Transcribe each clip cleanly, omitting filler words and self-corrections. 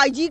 IG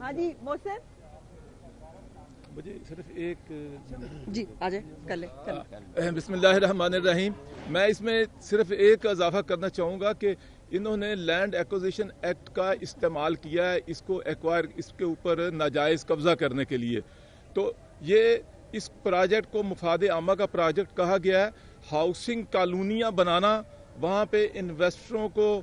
ہاں جی محسن مجھے صرف ایک جی آ جائیں کر لیں. بسم اللہ الرحمن الرحیم. میں اس میں صرف ایک اضافہ کرنا چاہوں گا کہ انہوں نے لینڈ ایکوزیشن ایکٹ کا استعمال کیا ہے اس کو ایکوائر اس کے اوپر ناجائز قبضہ کرنے کے لیے. تو یہ اس پروجیکٹ کو مفاد عامہ کا پروجیکٹ کہا گیا ہے. ہاؤسنگ کالونیاں بنانا, وہاں پہ انویسٹروں کو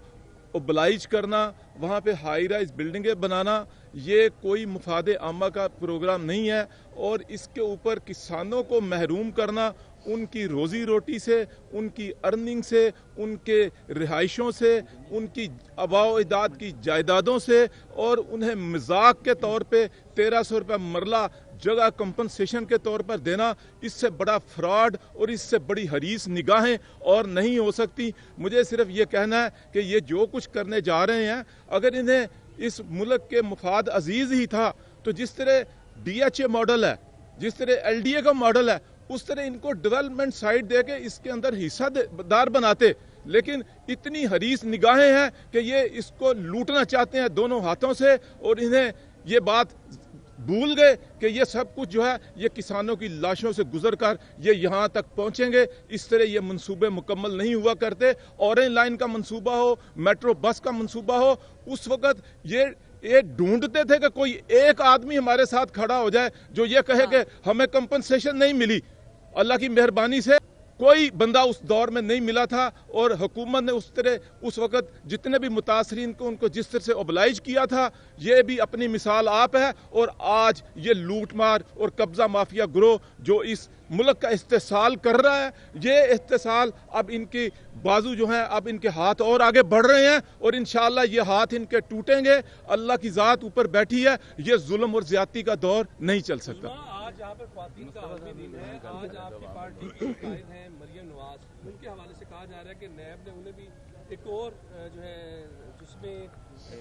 اوبلائج کرنا, وہاں پہ ہائی رائز بلڈنگیں بنانا, یہ کوئی مفاد عامہ کا پروگرام نہیں ہے. اور اس کے اوپر کسانوں کو محروم کرنا ان کی روزی روٹی سے, ان کی ارننگ سے, ان کے رہائشوں سے, ان کی آباء و اجداد کی جائیدادوں سے, اور انہیں مذاق کے طور پہ 1300 روپے مرلہ جگہ کمپنسیشن کے طور پر دینا, اس سے بڑا فراڈ اور اس سے بڑی حریص نگاہیں اور نہیں ہو سکتی. مجھے صرف یہ کہنا ہے کہ یہ جو کچھ کرنے جا رہے ہیں, اگر انہیں اس ملک کے مفاد عزیز ہی تھا تو جس طرح ڈی ایچ اے ماڈل ہے, جس طرح ایل ڈی اے کا ماڈل ہے, اس طرح ان کو ڈیولپمنٹ سائٹ دے کے اس کے اندر حصہ دار بناتے. لیکن اتنی حریص نگاہیں ہیں کہ یہ اس کو لوٹنا چاہتے ہیں دونوں ہاتھوں سے, اور انہیں یہ بات بھول گئے کہ یہ سب کچھ جو ہے یہ کسانوں کی لاشوں سے گزر کر یہ یہاں تک پہنچیں گے. اس طرح یہ منصوبے مکمل نہیں ہوا کرتے. اورنج لائن کا منصوبہ ہو, میٹرو بس کا منصوبہ ہو, اس وقت یہ ڈھونڈتے تھے کہ کوئی ایک آدمی ہمارے ساتھ کھڑا ہو جائے جو یہ کہے کہ ہمیں کمپنسیشن نہیں ملی. اللہ کی مہربانی سے کوئی بندہ اس دور میں نہیں ملا تھا, اور حکومت نے اس طرح اس وقت جتنے بھی متاثرین کو ان کو جس طرح سے اوبلائج کیا تھا, یہ بھی اپنی مثال آپ ہے. اور آج یہ لوٹ مار اور قبضہ مافیا گروہ جو اس ملک کا استحصال کر رہا ہے, یہ استحصال اب ان کی بازو جو ہیں اب ان کے ہاتھ اور آگے بڑھ رہے ہیں, اور انشاءاللہ یہ ہاتھ ان کے ٹوٹیں گے. اللہ کی ذات اوپر بیٹھی ہے, یہ ظلم اور زیادتی کا دور نہیں چل سکتا. آج یہاں پر خواتین کا عالمی دن ہے. آج آپ کی پارٹی کے قائد ہیں مریم نواز, ان کے حوالے سے کہا جا رہا ہے کہ نیب نے انہیں بھی ایک اور جو ہے جس میں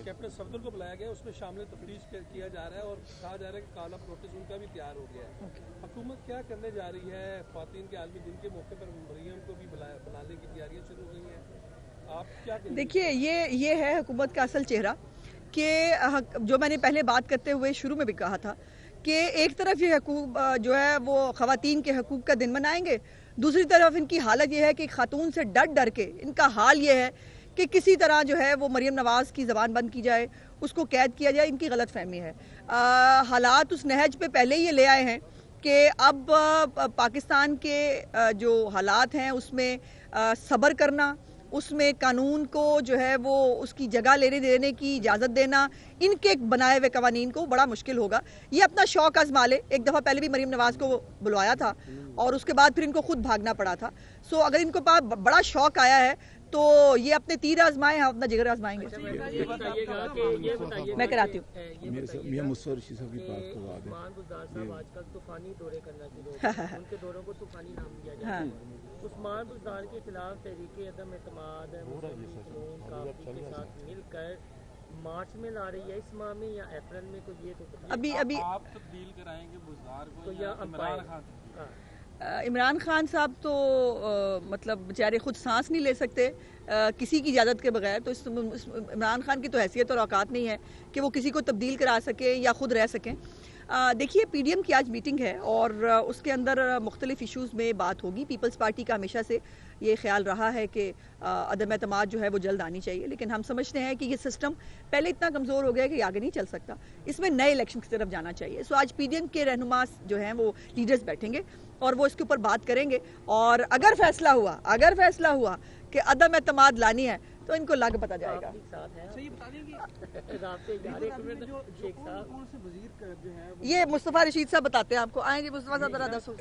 کیپٹن صفدر کو بلایا گیا اس میں شامل تفتیش کیا جا رہا ہے, اور کہا جا رہا ہے کہ کالا نوٹس ان کا بھی تیار ہو گیا ہے. حکومت کیا کرنے جا رہی ہے؟ خواتین کے عالمی دن کے موقع پر مریم کو بھی بلانے کی تیاریاں شروع ہو گئی ہیں. آپ کیا کہیں؟ دیکھیے یہ ہے حکومت کا اصل چہرہ, کہ جو میں نے پہلے بات کرتے ہوئے شروع میں بھی کہا تھا کہ ایک طرف یہ حقوق جو ہے وہ خواتین کے حقوق کا دن منائیں گے, دوسری طرف ان کی حالت یہ ہے کہ خاتون سے ڈر کے ان کا حال یہ ہے کہ کسی طرح جو ہے وہ مریم نواز کی زبان بند کی جائے, اس کو قید کیا جائے. ان کی غلط فہمی ہے. حالات اس نہج پہ پہلے یہ لے آئے ہیں کہ اب پاکستان کے جو حالات ہیں اس میں صبر کرنا, اس میں قانون کو جو ہے وہ اس کی جگہ لینے دینے کی اجازت دینا, ان کے بنائے ہوئے قوانین کو بڑا مشکل ہوگا. یہ اپنا شوق آزما لے. ایک دفعہ پہلے بھی مریم نواز کو بلوایا تھا اور اس کے بعد پھر ان کو خود بھاگنا پڑا تھا. سو اگر ان کو پاس بڑا شوق آیا ہے تو یہ اپنے تیر آزمائیں, ہم اپنا جگر آزمائیں گے. میں کراتی ہوں. میاں مصطفیٰ رشید صاحب کی بات کو عثمان بزدار صاحب آج کل طوفانی دورے کرنا شروع ہو گئے, ان کے دوروں کو طوفانی نام دیا جاتا ہے. عثمان بزدار کے خلاف تحریک عدم اعتماد کافی کے ساتھ مل کر مارچ میں لا رہی ہے اس ماہ میں یا اپریل میں, تو یہ تو ابھی آپ تبدیل کرائیں گے بزدار کو یا عمران خان؟ عمران خان صاحب تو مطلب بیچارے خود سانس نہیں لے سکتے کسی کی اجازت کے بغیر, تو عمران خان کی تو حیثیت اور اوقات نہیں ہے کہ وہ کسی کو تبدیل کرا سکے یا خود رہ سکیں. دیکھیے پی ڈی ایم کی آج میٹنگ ہے اور اس کے اندر مختلف ایشوز میں بات ہوگی. پیپلز پارٹی کا ہمیشہ سے یہ خیال رہا ہے کہ عدم اعتماد جو ہے وہ جلد آنی چاہیے, لیکن ہم سمجھتے ہیں کہ یہ سسٹم پہلے اتنا کمزور ہو گیا کہ آگے نہیں چل سکتا, اس میں نئے الیکشن کی طرف جانا چاہیے. سو آج پی ڈی ایم کے رہنما جو ہیں وہ لیڈرز بیٹھیں گے اور وہ اس کے اوپر بات کریں گے, اور اگر فیصلہ ہوا کہ عدم اعتماد لانی ہے تو ان کو لاگ پتا جائے گا. یہ مصطفیٰ رشید صاحب بتاتے ہیں آپ کو. آئیں جی مصطفیٰ صاحب ذرا دسو.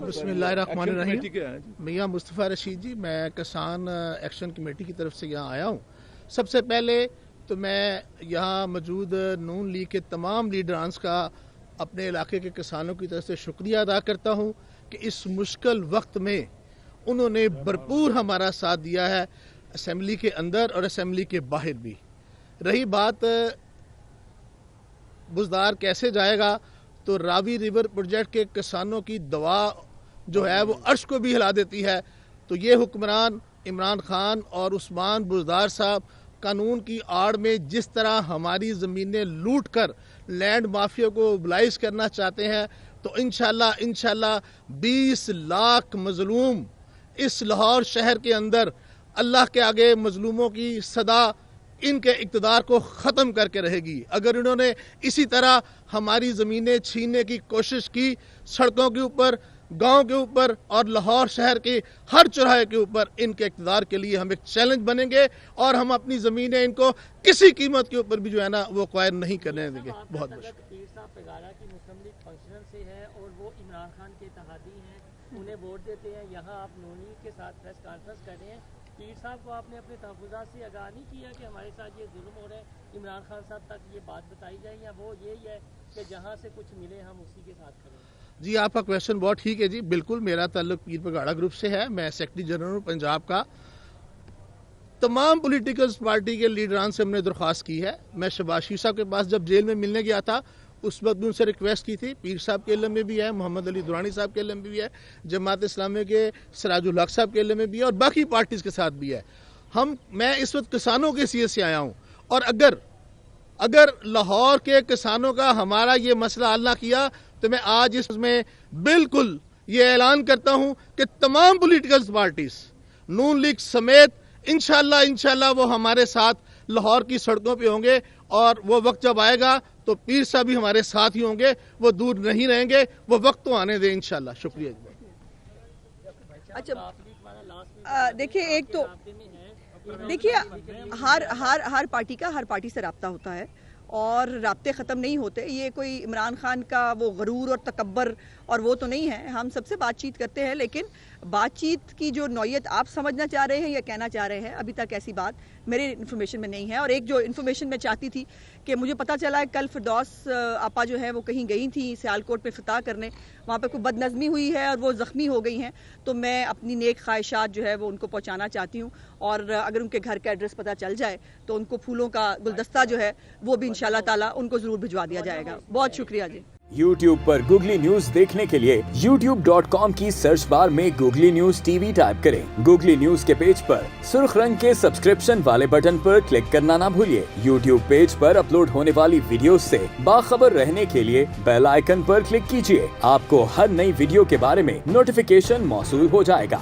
بسم اللہ الرحمن الرحیم. میاں مصطفیٰ رشید جی, میں کسان ایکشن کمیٹی کی طرف سے یہاں آیا ہوں. سب سے پہلے تو میں یہاں موجود نون لیگ کے تمام لیڈرانس کا اپنے علاقے کے کسانوں کی طرف سے شکریہ ادا کرتا ہوں کہ اس مشکل وقت میں انہوں نے بھرپور ہمارا ساتھ دیا ہے, اسمبلی کے اندر اور اسمبلی کے باہر بھی. رہی بات بزدار کیسے جائے گا, تو راوی ریور پروجیکٹ کے کسانوں کی دعا جو ہے وہ عرش کو بھی ہلا دیتی ہے. تو یہ حکمران عمران خان اور عثمان بزدار صاحب قانون کی آڑ میں جس طرح ہماری زمینیں لوٹ کر لینڈ مافیا کو موبلائز کرنا چاہتے ہیں تو انشاءاللہ 20 لاکھ مظلوم اس لاہور شہر کے اندر اللہ کے آگے مظلوموں کی صدا ان کے اقتدار کو ختم کر کے رہے گی. اگر انہوں نے اسی طرح ہماری زمینیں چھیننے کی کوشش کی سڑکوں کے اوپر، گاؤں کے اوپر اور لاہور شہر کے ہر چوراہے کے اوپر، ان کے اقتدار کے لیے ہم ایک چیلنج بنیں گے اور ہم اپنی زمینیں ان کو کسی قیمت کے اوپر بھی جو ہے نا وہ قائم نہیں کرنے دیں گے. بہت بہت پیر صاحب پیگارا کی مسلم لیگ فنکشنل سے ہے اور وہ عمران خان کے اتحادی ہیں، انہیں ووٹ دیتے ہیں. یہاں آپ نون لیگ کے ساتھ پریس کانفرنس کر رہے ہیں. پیر صاحب کو آپ نے اپنے تحفظات سے آگاہ نہیں کیا کہ ہمارے ساتھ یہ ظلم ہو رہا ہے؟ عمران خان صاحب تک یہ بات بتائی جائے یا وہ یہی ہے کہ جہاں سے کچھ ملے ہم اسی کے ساتھ کریں؟ جی آپ کا کویشچن بہت ٹھیک ہے جی. بالکل میرا تعلق پیر پگاڑا گروپ سے ہے. میں سیکرٹری جنرل پنجاب کا. تمام پولیٹیکل پارٹی کے لیڈران سے ہم نے درخواست کی ہے. میں شہباز شریف صاحب کے پاس جب جیل میں ملنے گیا تھا اس وقت بھی ان سے ریکویسٹ کی تھی. پیر صاحب کے علم میں بھی ہے، محمد علی دورانی صاحب کے علم میں بھی ہے، جماعت اسلامی کے سراج الحق صاحب کے علم میں بھی ہے اور باقی پارٹیز کے ساتھ بھی ہے. میں اس وقت کسانوں کے حیثیت سے آیا ہوں اور اگر لاہور کے کسانوں کا ہمارا یہ مسئلہ حل نہ کیا تو میں آج اس میں بالکل یہ اعلان کرتا ہوں کہ تمام پولیٹیکل پارٹیز نون لیگ سمیت انشاءاللہ وہ ہمارے ساتھ لاہور کی سڑکوں پہ ہوں گے اور وہ وقت جب آئے گا تو پیر صاحب بھی ہمارے ساتھ ہی ہوں گے. وہ دور نہیں رہیں گے. وہ وقت تو آنے دیں انشاءاللہ. شکریہ. اچھا دیکھیے، ایک تو دیکھیے ہر پارٹی سے رابطہ ہوتا ہے اور رابطے ختم نہیں ہوتے. یہ کوئی عمران خان کا وہ غرور اور تکبر اور وہ تو نہیں ہے. ہم سب سے بات چیت کرتے ہیں لیکن بات چیت کی جو نوعیت آپ سمجھنا چاہ رہے ہیں یا کہنا چاہ رہے ہیں ابھی تک ایسی بات میرے انفارمیشن میں نہیں ہے. اور ایک جو انفارمیشن میں چاہتی تھی کہ مجھے پتہ چلا ہے کل فردوس آپا جو ہے وہ کہیں گئی تھیں سیالکوٹ پہ فتح کرنے، وہاں پہ کوئی بد نظمی ہوئی ہے اور وہ زخمی ہو گئی ہیں. تو میں اپنی نیک خواہشات جو ہے وہ ان کو پہنچانا چاہتی ہوں اور اگر ان کے گھر کا ایڈریس پتہ چل جائے تو ان کو پھولوں کا گلدستہ جو ہے وہ بھی انشاءاللہ تعالیٰ ان کو ضرور بھجوا دیا جائے گا. بہت شکریہ جی. YouTube پر گوگلی نیوز دیکھنے کے لیے youtube.com کی سرچ بار میں googly news T V type کریں. گوگلی نیوز کے پیج پر سرخ رنگ کے سبسکرپشن والے بٹن پر کلک کرنا نہ بھولیے. YouTube پیج پر اپلوڈ ہونے والی ویڈیوز سے باخبر رہنے کے لیے بیل آئیکن پر کلک کیجیے. آپ کو ہر نئی ویڈیو کے بارے میں نوٹیفیکیشن موصول ہو جائے گا.